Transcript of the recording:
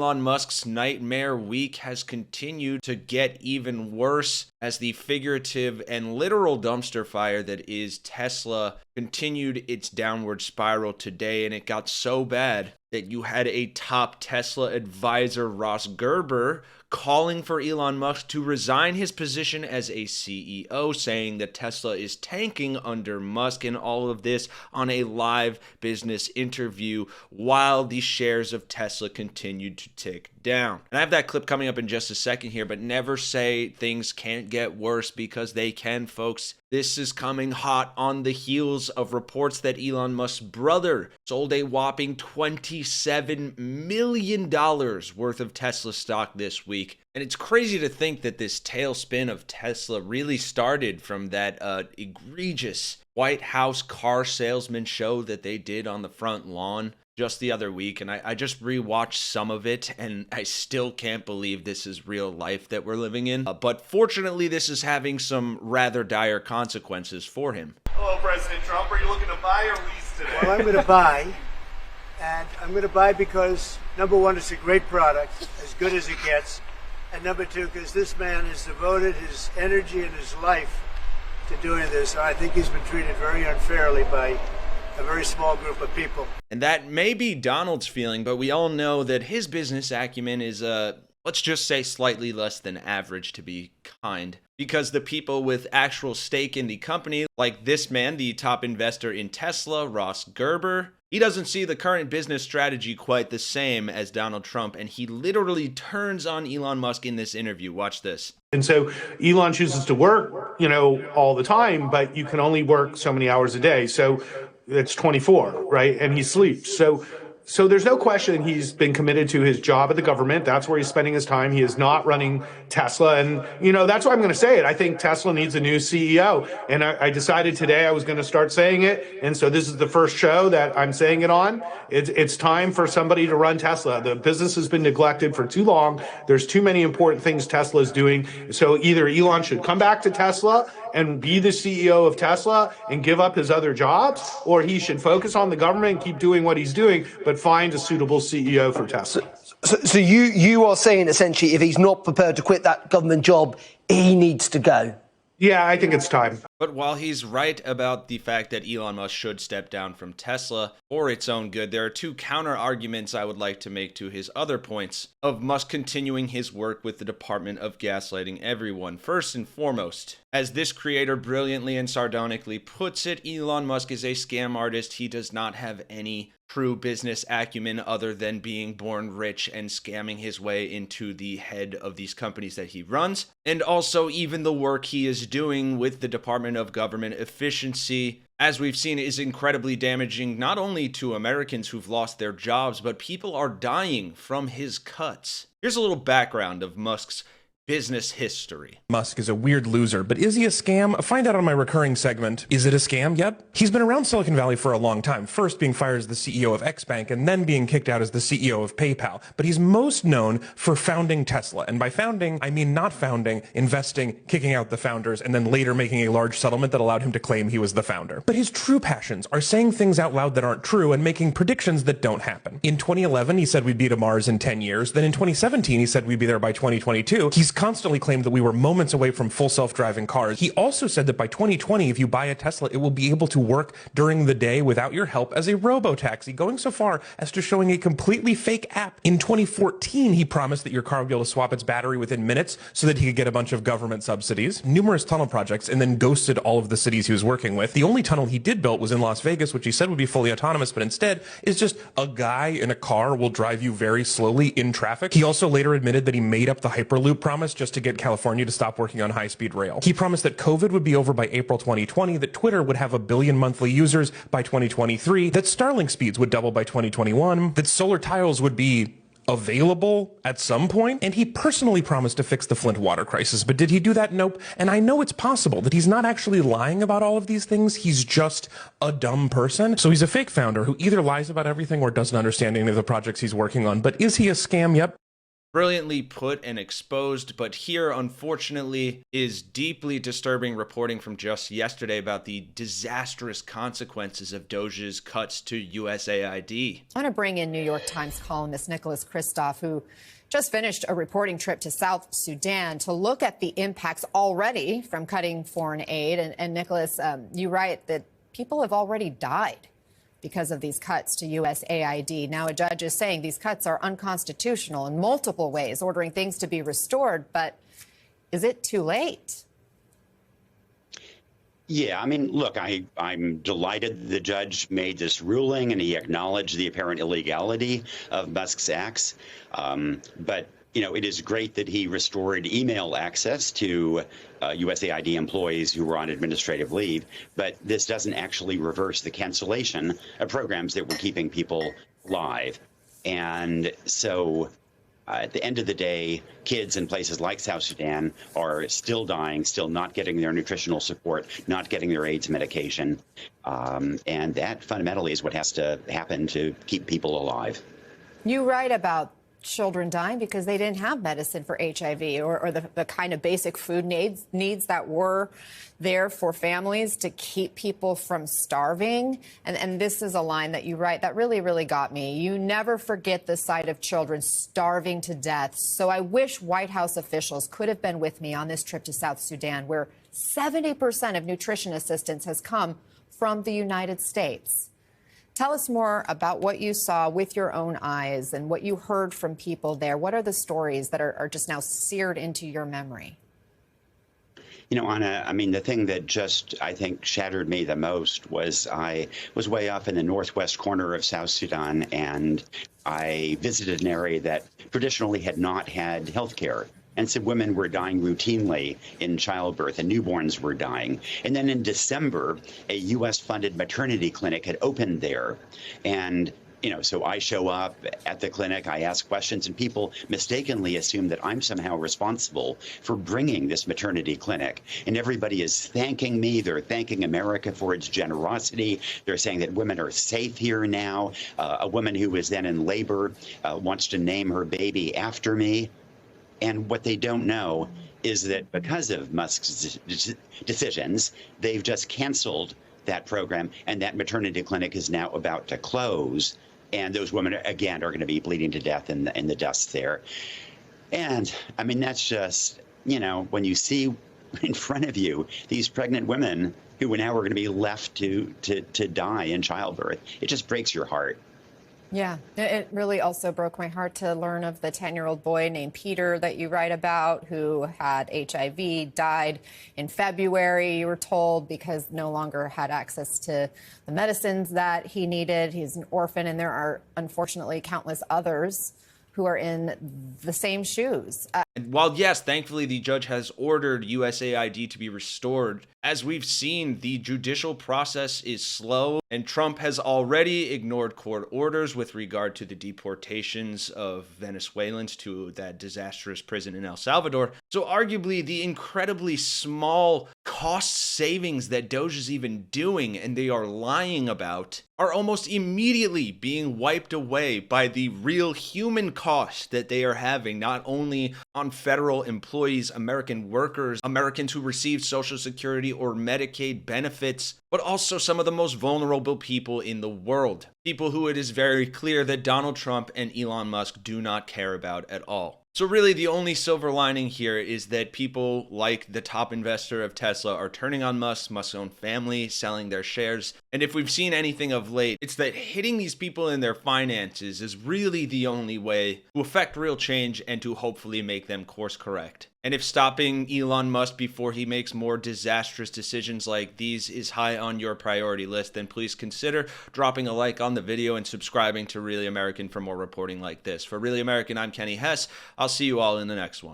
Elon Musk's nightmare week has continued to get even worse as the figurative and literal dumpster fire that is Tesla continued its downward spiral today, and it got so bad that you had a top Tesla advisor, Ross Gerber, calling for Elon Musk to resign his position as a CEO, saying that Tesla is tanking under Musk, and all of this on a live business interview while the shares of Tesla continued to tick down. And I have that clip coming up in just a second here, but never say things can't get worse, because they can, folks. This is coming hot on the heels of reports that Elon Musk's brother sold a whopping $27 million worth of Tesla stock this week. And it's crazy to think that this tailspin of Tesla really started from that egregious White House car salesman show that they did on the front lawn just the other week. And I just rewatched some of it, and I still can't believe this is real life that we're living in. But fortunately, this is having some rather dire consequences for him. Hello, President Trump. Are you looking to buy or lease today? Well, I'm going to buy. And I'm going to buy because, number one, it's a great product, as good as it gets. And number two, because this man has devoted his energy and his life to doing this. I think he's been treated very unfairly by a very small group of people. And that may be Donald's feeling, but we all know that his business acumen is, let's just say, slightly less than average, to be kind. Because the people with actual stake in the company, like this man, the top investor in Tesla, Ross Gerber, he doesn't see the current business strategy quite the same as Donald Trump, and he literally turns on Elon Musk in this interview. Watch this. And so Elon chooses to work, all the time, but you can only work so many hours a day. So it's 24, right? And he sleeps. So there's no question he's been committed to his job at the government. That's where he's spending his time. He is not running Tesla. And, that's why I'm going to say it. I think Tesla needs a new CEO. And I decided today I was going to start saying it. And so this is the first show that I'm saying it on. It's time for somebody to run Tesla. The business has been neglected for too long. There's too many important things Tesla is doing. So either Elon should come back to Tesla and be the CEO of Tesla and give up his other jobs, or he should focus on the government and keep doing what he's doing, but find a suitable CEO for Tesla. So you are saying, essentially, if he's not prepared to quit that government job, he needs to go? Yeah, I think it's time. But while he's right about the fact that Elon Musk should step down from Tesla for its own good, there are two counter arguments I would like to make to his other points of Musk continuing his work with the Department of Gaslighting Everyone. First and foremost, as this creator brilliantly and sardonically puts it, Elon Musk is a scam artist. He does not have any true business acumen other than being born rich and scamming his way into the head of these companies that he runs. And also, even the work he is doing with the Department of Government Efficiency, as we've seen, is incredibly damaging not only to Americans who've lost their jobs, but people are dying from his cuts. Here's a little background of Musk's business history. Musk is a weird loser, but is he a scam? Find out on my recurring segment, Is It a Scam Yet? He's been around Silicon Valley for a long time, first being fired as the CEO of X-Bank and then being kicked out as the CEO of PayPal. But he's most known for founding Tesla. And by founding, I mean not founding, investing, kicking out the founders, and then later making a large settlement that allowed him to claim he was the founder. But his true passions are saying things out loud that aren't true and making predictions that don't happen. In 2011, he said we'd be to Mars in 10 years. Then in 2017, he said we'd be there by 2022. He's constantly claimed that we were moments away from full self-driving cars. He also said that by 2020, if you buy a Tesla, it will be able to work during the day without your help as a robo-taxi, going so far as to showing a completely fake app. In 2014, he promised that your car would be able to swap its battery within minutes so that he could get a bunch of government subsidies, numerous tunnel projects, and then ghosted all of the cities he was working with. The only tunnel he did build was in Las Vegas, which he said would be fully autonomous, but instead is just a guy in a car will drive you very slowly in traffic. He also later admitted that he made up the Hyperloop promise just to get California to stop working on high-speed rail. He promised that COVID would be over by April 2020, that Twitter would have 1 billion monthly users by 2023, that Starlink speeds would double by 2021, that solar tiles would be available at some point, and he personally promised to fix the Flint water crisis. But did he do that? Nope. And I know it's possible that he's not actually lying about all of these things. He's just a dumb person. So he's a fake founder who either lies about everything or doesn't understand any of the projects he's working on. But is he a scam? Yep. Brilliantly put and exposed, but here, unfortunately, is deeply disturbing reporting from just yesterday about the disastrous consequences of DOGE's cuts to USAID. I want to bring in New York Times columnist Nicholas Kristof, who just finished a reporting trip to South Sudan to look at the impacts already from cutting foreign aid. And Nicholas, you write that people have already died because of these cuts to USAID. Now, a judge is saying these cuts are unconstitutional in multiple ways, ordering things to be restored. But is it too late? Yeah, I mean, look, I'm delighted the judge made this ruling and he acknowledged the apparent illegality of Musk's acts. But, it is great that he restored email access to USAID employees who were on administrative leave. But this doesn't actually reverse the cancellation of programs that were keeping people alive. And so at the end of the day, kids in places like South Sudan are still dying, still not getting their nutritional support, not getting their AIDS medication. And that fundamentally is what has to happen to keep people alive. You write about children dying because they didn't have medicine for HIV or the kind of basic food needs that were there for families to keep people from starving. And this is a line that you write that really, really got me. You never forget the sight of children starving to death. So I wish White House officials could have been with me on this trip to South Sudan, where 70% of nutrition assistance has come from the United States. Tell us more about what you saw with your own eyes and what you heard from people there. What are the stories that are just now seared into your memory? Anna, the thing that just, I think, shattered me the most was I was way off in the northwest corner of South Sudan, and I visited an area that traditionally had not had health care. And some women were dying routinely in childbirth, and newborns were dying. And then in December, a U.S.-funded maternity clinic had opened there. And, so I show up at the clinic, I ask questions, and people mistakenly assume that I'm somehow responsible for bringing this maternity clinic. And everybody is thanking me. They're thanking America for its generosity. They're saying that women are safe here now. A woman who was then in labor wants to name her baby after me. And what they don't know is that because of Musk's decisions, they've just canceled that program, and that maternity clinic is now about to close. And those women, again, are going to be bleeding to death in the dust there. And, that's just, when you see in front of you these pregnant women who now are going to be left to die in childbirth, it just breaks your heart. Yeah, it really also broke my heart to learn of the 10-year-old boy named Peter that you write about, who had HIV, died in February, you were told, because no longer had access to the medicines that he needed. He's an orphan, and there are, unfortunately, countless others who are in the same shoes. And while, yes, thankfully the judge has ordered USAID to be restored, as we've seen, the judicial process is slow, and Trump has already ignored court orders with regard to the deportations of Venezuelans to that disastrous prison in El Salvador. So arguably, the incredibly small cost savings that DOGE is even doing and they are lying about are almost immediately being wiped away by the real human cost that they are having, not only on federal employees, American workers, Americans who receive Social Security or Medicaid benefits, but also some of the most vulnerable people in the world. People who it is very clear that Donald Trump and Elon Musk do not care about at all. So really, the only silver lining here is that people like the top investor of Tesla are turning on Musk's own family, selling their shares. And if we've seen anything of late, it's that hitting these people in their finances is really the only way to affect real change and to hopefully make them course correct. And if stopping Elon Musk before he makes more disastrous decisions like these is high on your priority list, then please consider dropping a like on the video and subscribing to Really American for more reporting like this. For Really American, I'm Kenny Hesse. I'll see you all in the next one.